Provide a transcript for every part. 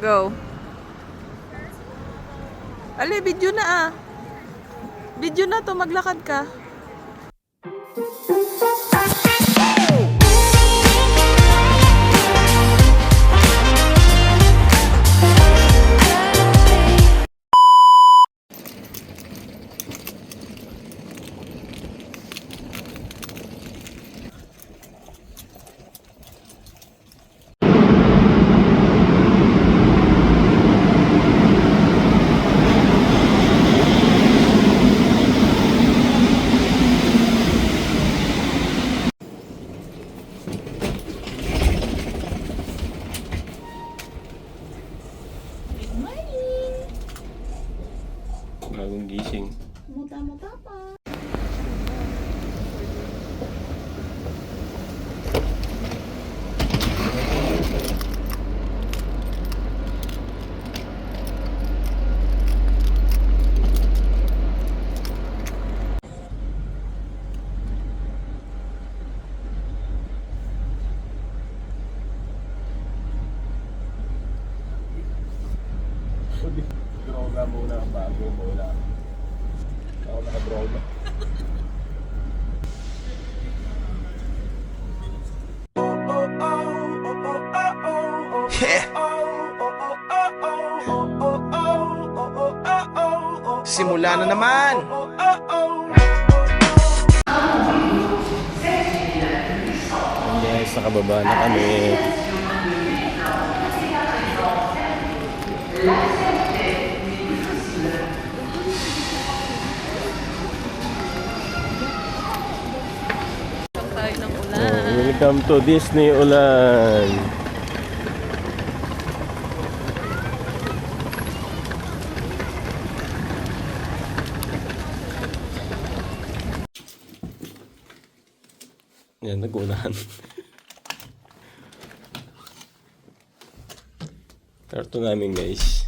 Go. Ali, video na ah. Video na to, maglakad ka. Bagong gising. Muta-muta pa. Droga muna ang bago muna. Ako naka-droga. Yeah. Simula na naman. Guys, nakababa na kami. Tayo ng ulan. Welcome to Disney Ulan. Yan, nag-ulan. Karto namin guys.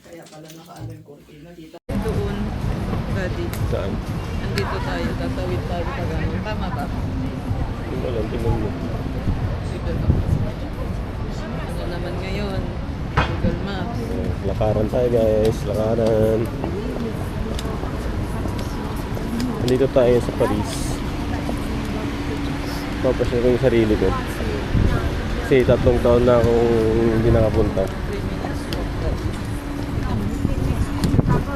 Kaya pala naka-ano yung kurtina dito. Doon, buddy. Saan? Andito tayo, tatawid tayo pa gano'n. Tama ba? Hindi ko alam, tingnan mo. Dito ba? Ano naman ngayon? Google Maps. Lakaran tayo guys, lakaran. Nandito tayo sa Paris. Papasya ko yung sarili ko. Kasi 3 taon na akong hindi nakapunta. 3 minutes walk daw.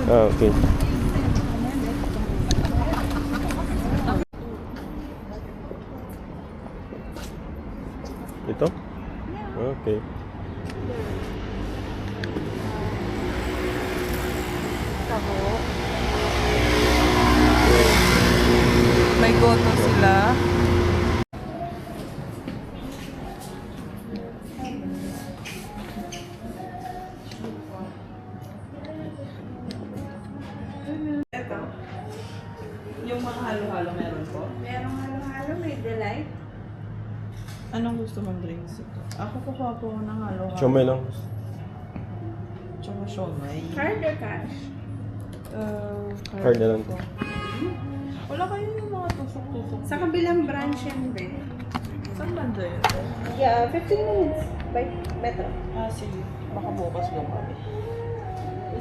Ah, okay. Ito? Okay. May goto sila. Ito. Yung mga halo-halo meron po. Merong halo-halo, may delight. Anong gusto mong drinks ito? Ako kukuha po ng halo-halo. Chomay lang. Tsaka siomay. Card or cash? Card na lang. po. Wala kayo yung mga tusok-tusok. Sa kabilang branch yan, Ben. Saan banda yun? Yeah, 15 minutes by metro. Ah, sige. Baka bukas lang kami.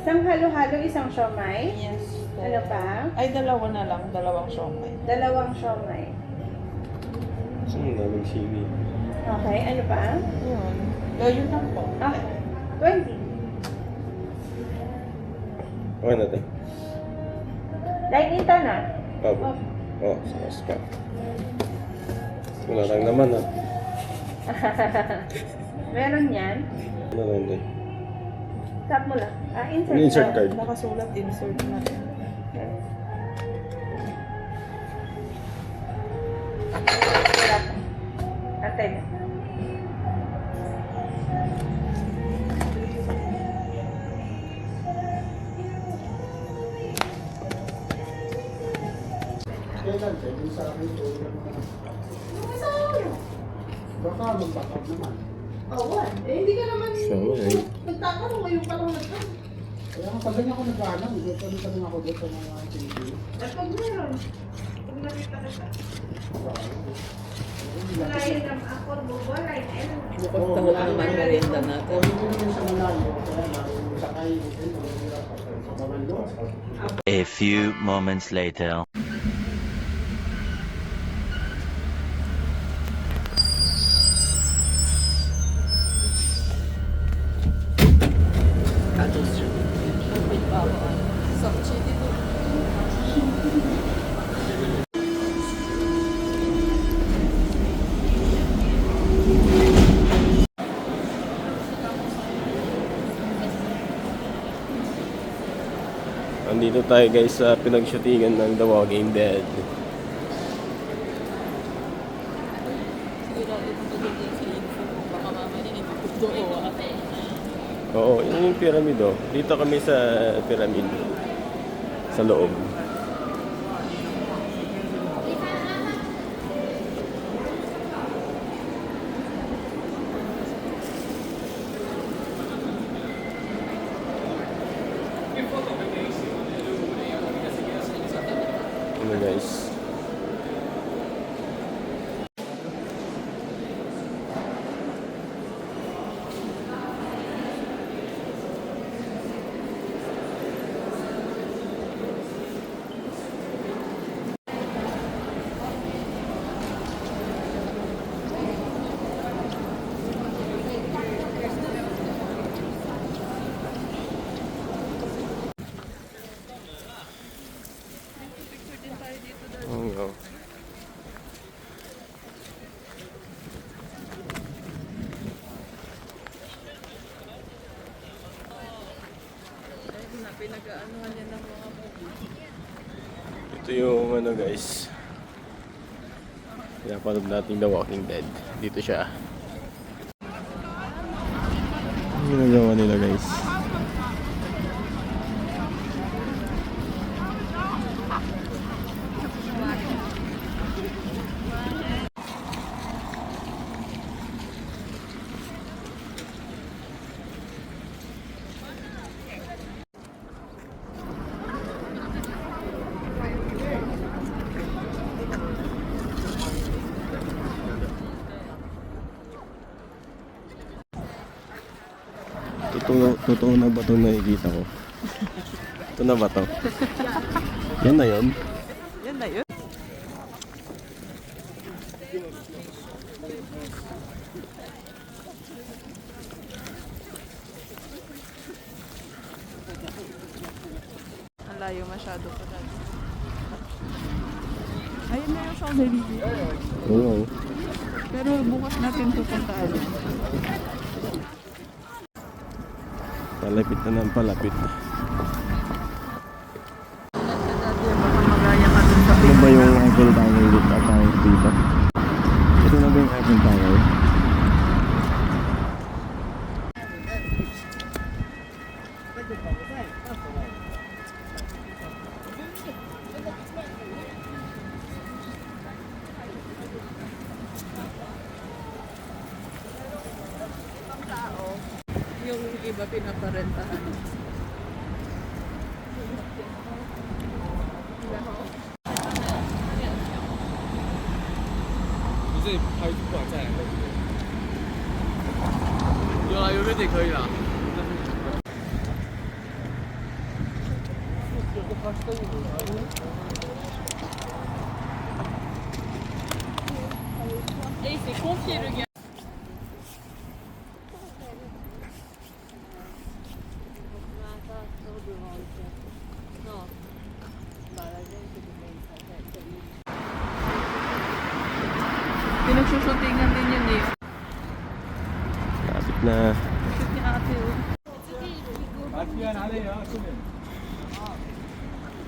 Isang halo-halo, isang siomay. Yes. Ano pa? Ay, dalawa na lang. Dalawang siomay. Dalawang siomay. Saan daming sili? Okay, ano pa? Yun. Yun lang po. Ah, 20. Okay natin. Dine-in to na. Pabo. Oh, sauce pa. Wala lang naman ah. Meron yan. Ano lang din. Tap mo lang. Ah, insert. Insert na. card. Nakasulat insert na rin. Okay. Wala pa. Antay na. Baka magbatak naman. Oo, eh, hindi ka naman Siomay. nagtatanong ngayon pa lang nagtanong. Kaya pag ganyan ako nag-aano, dito kami ako dito sa mga TV. At pag meron, Bukas tahok naman merienda natin. Sa malayo, kaya lang, sakay, mahirap sa mga doon. A few moments later. Katos siya. Kapit pa ako. Sakchi dito. Andito tayo guys sa pinag-shootingan ng The Walking Dead. Siguro dito magiging sa info. Baka mamaya nagpupudo o Oo, yun yung pyramid oh. Dito kami sa pyramid. Sa loob. Ano guys? Oh, no. Pinag-aanuhan niya ng mga movie. Ito yung ano guys. Pinapanood natin The Walking Dead. Dito siya. Ano ginagawa nila guys? Totoo na ba itong nakikita ko? Ito na ba ito? Yan na yun? Yan na yun. Ang layo masyado pa dali. Ayun na yung Champs-Élysées. Oo. Pero bukas natin pupuntaan. Palapit na ng palapit. Ano ba yung Eiffel Tower dito? Ito na ba yung Eiffel Tower? Yung iba pinaparentahan. Et c'est confié le gars. Pinagsushootingan din yun eh. Lapit na. Shoot ni ate oh.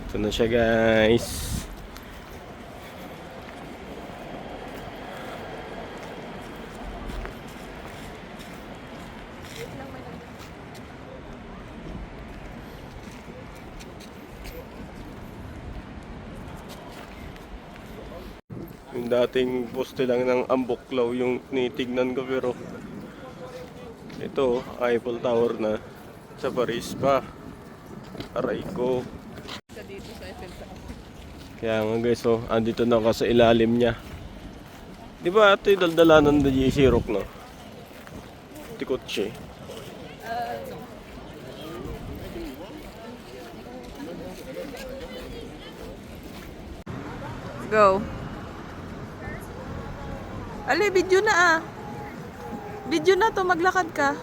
Ito na siya guys. Yung dating poste lang ng Ambuklaw yung tinitignan ko, pero ito Eiffel Tower na sa Paris pa. Aray ko. Sa dito sa Eiffel Tower. Kaya nga guys, oh, andito na ako sa ilalim niya. Di ba ito yung daldalanan ng GC Rock, no? Tikot siya. Go. Ali, video na ah. Video na to, maglakad ka.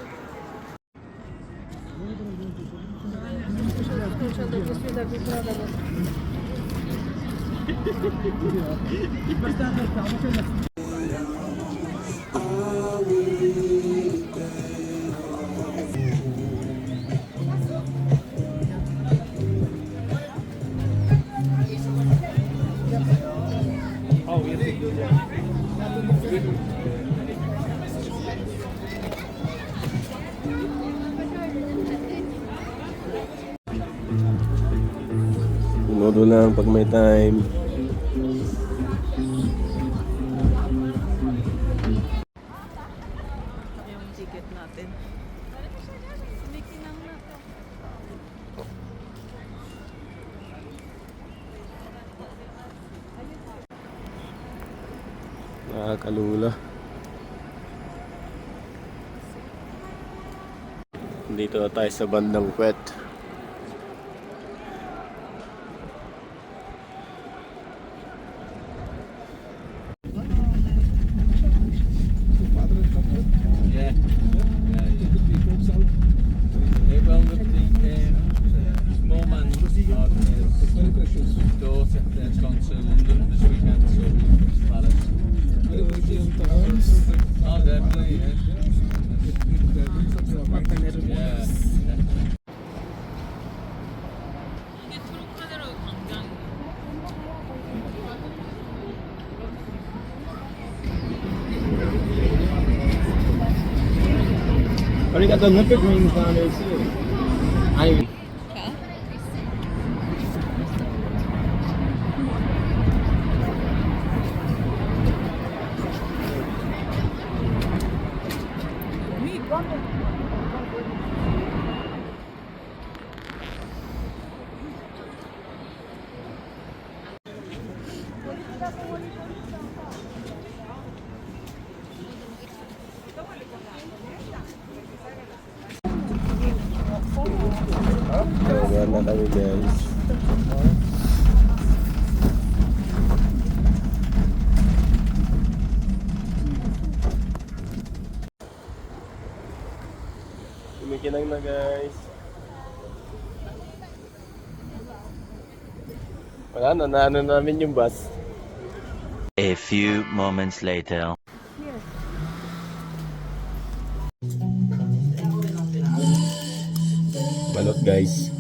Tunodo lang pag may time. Yung ticket natin. Nakakalula. Dito na tayo sa bandang Puwet. Small man daughter that's gone to London this weekend, so Palace. Oh, definitely, yeah. Yeah. Already got the Olympic rings down there too. I Kaya na kami guys. Kumikinang na guys. Wala na, naano namin yung bus. A few moments later. Balot guys.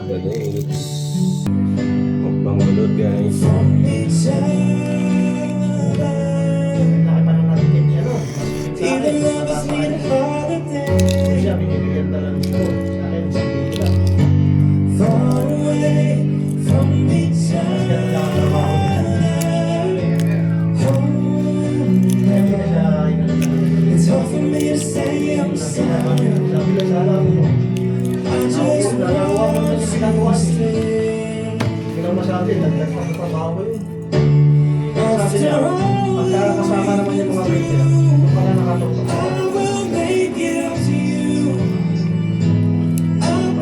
Galing. Mukbang balot guys. Pagkakasama naman yung mga waiter, kung pala nakatulog.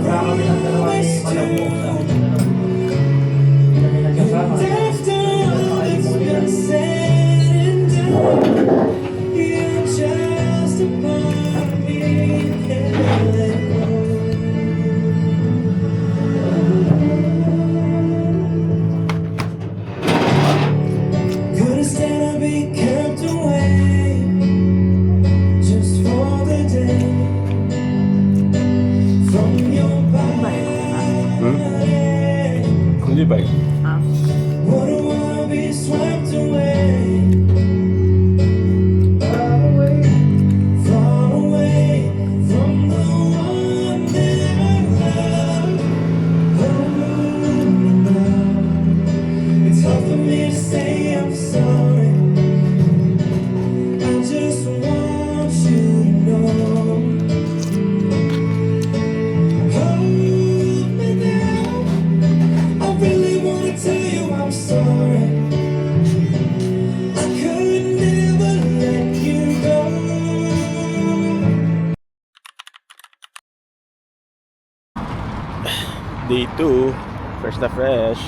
Wala kami ng dalawa ni Malabo sa amin ng dalawa. Hindi kami nagkasama. Nakalimunin namin. Could instead be kept away. 2, fresh na fresh.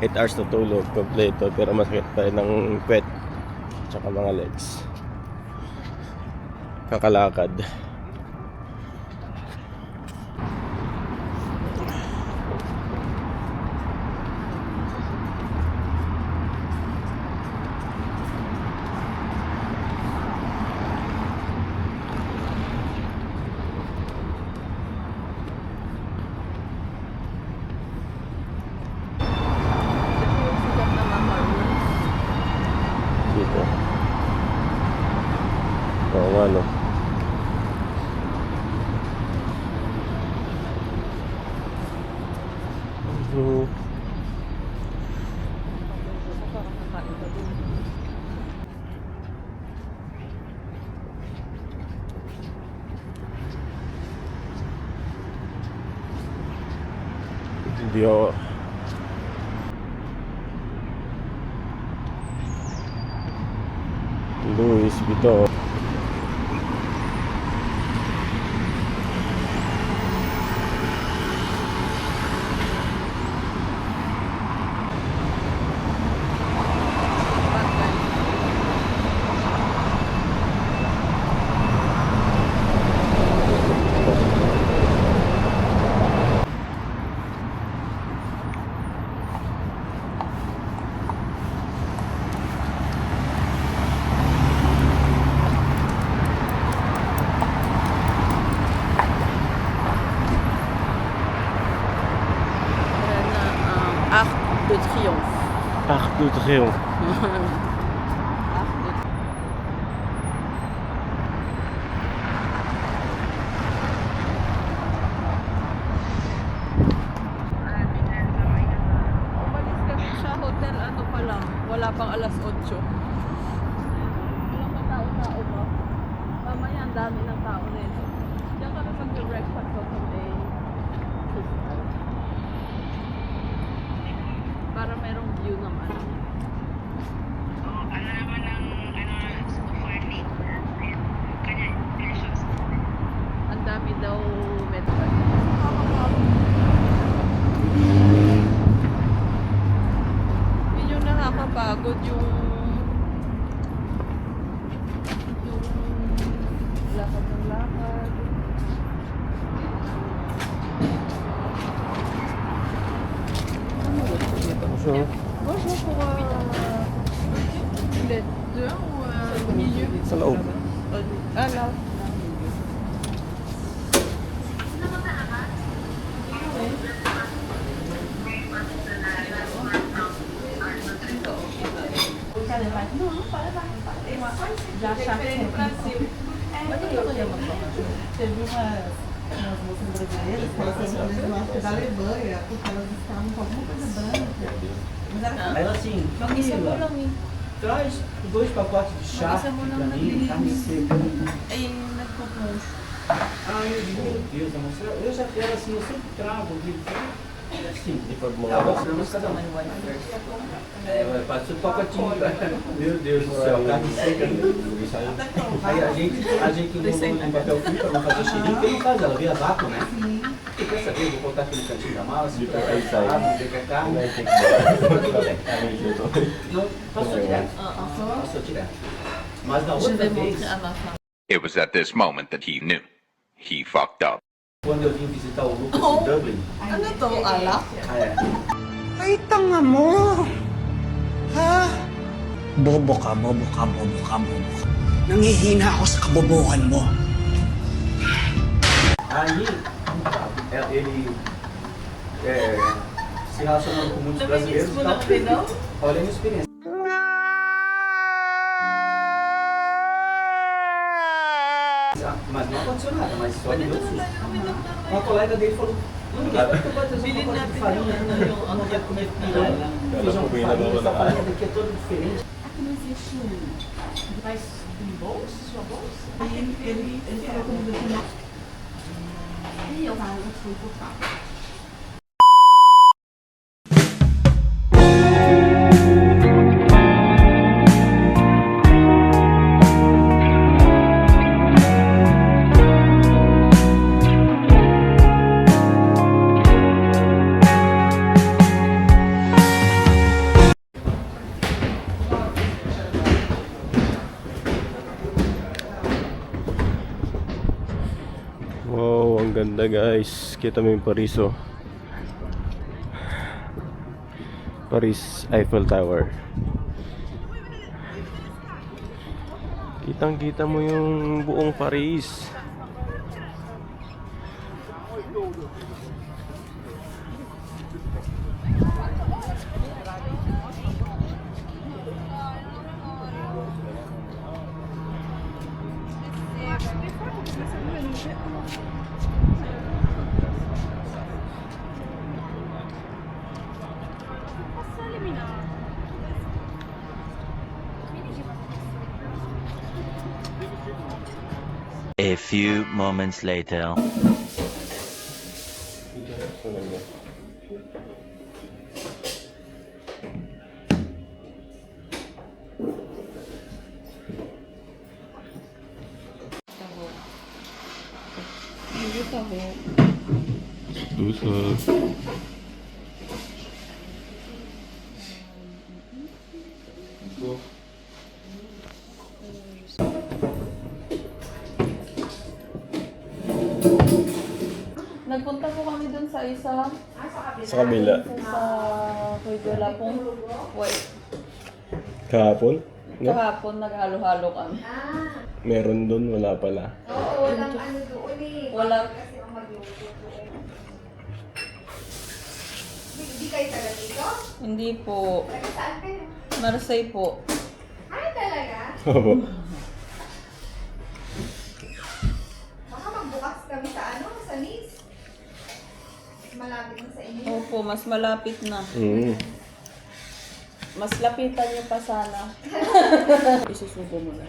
8 hours na tulog, kompleto, pero masakit pa rin ng pet tsaka mga legs. Kakalakad. Sikat na Mama Rules. Dito. Oo nga, no. Parang kakain ka dun. Hindi ako. Luis Vito. Ayan na, Arc de Triomphe. Arc de Triomphe. Arc de Umalis kami sa hotel, ano pa lang, wala pang alas 8. Walang katao-tao ba? Mamaya ang dami ng tao nito. Diyan kami mag-breakfast sa may Crystal. Para merong view naman. Ang dami daw medal. Medyo nakakapagod yung lakad ng lakad. Bonjour. Bonjour pour les deux ou au milieu? Sa loob. Ah, là. Teve umas moças brasileiras que elas foram da Alemanha, porque elas estavam com alguma coisa branca. Mas era Ela assim, Camila, traz 2 pacotes de chá pra mim, carne seca. Ai, meu Deus, amor, eu já quero assim, eu sempre trago, assim, Ipag tá bom, mga vamos cada um. Passa o pacotinho, meu Deus do céu, carne seca. Aí a gente enrolou em papel filme pra não fazer cheirinho, porque não faz, ela vira vácuo, né? E quer saber, vou botar aqui no cantinho da mala, se tá aí, ver que é carne. Não, passou direto. Passou direto. Mas na outra vez, It was at this moment that he knew. He fucked up. quando eu vim visitar o Lucas em Dublin, Ano to? Alak? é, Ay, tanga mo! Ha? Bobo ka, bobo ka, bobo ka, bobo ka. Nangihina ako sa kabobohan mo. aí ele se relacionando com muitos brasileiros e tal. Olha a minha experiência. Mas não aconteceu nada, mas só me deu susto. Uma colega dele falou, não quer que eu vou trazer um pacote de farinha, eu não quero comer piranha. Feijão com farinha, essa farinha daqui é toda diferente. Aqui não existe um device em bolsa, sua bolsa? Aí ele falou comigo aqui, não. E eu fui cortar. Ganda guys. Kita mo yung Paris oh. Paris Eiffel Tower. Kitang kita mo yung buong Paris. A few moments later. Tusok. Nagpunta po kami dun sa isa. Sa kabila. Sa Kuydula pong. Wait. Kahapon? No? Kahapon naghalo-halo kami. Meron dun, wala pala. Oo, walang ano doon eh. Wala. Kasi ang magluto doon. Hindi kayo taga dito? Hindi po. Taga saan kayo? Marseille po. Ay, talaga? Opo. Baka magbukas kami sa ano, sa Nice. Malapit na sa inyo. Opo, mas malapit na. Mas lapitan niyo pa sana. Isusubo mo na.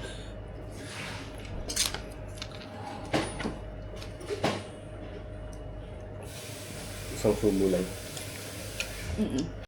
Isang subo lang.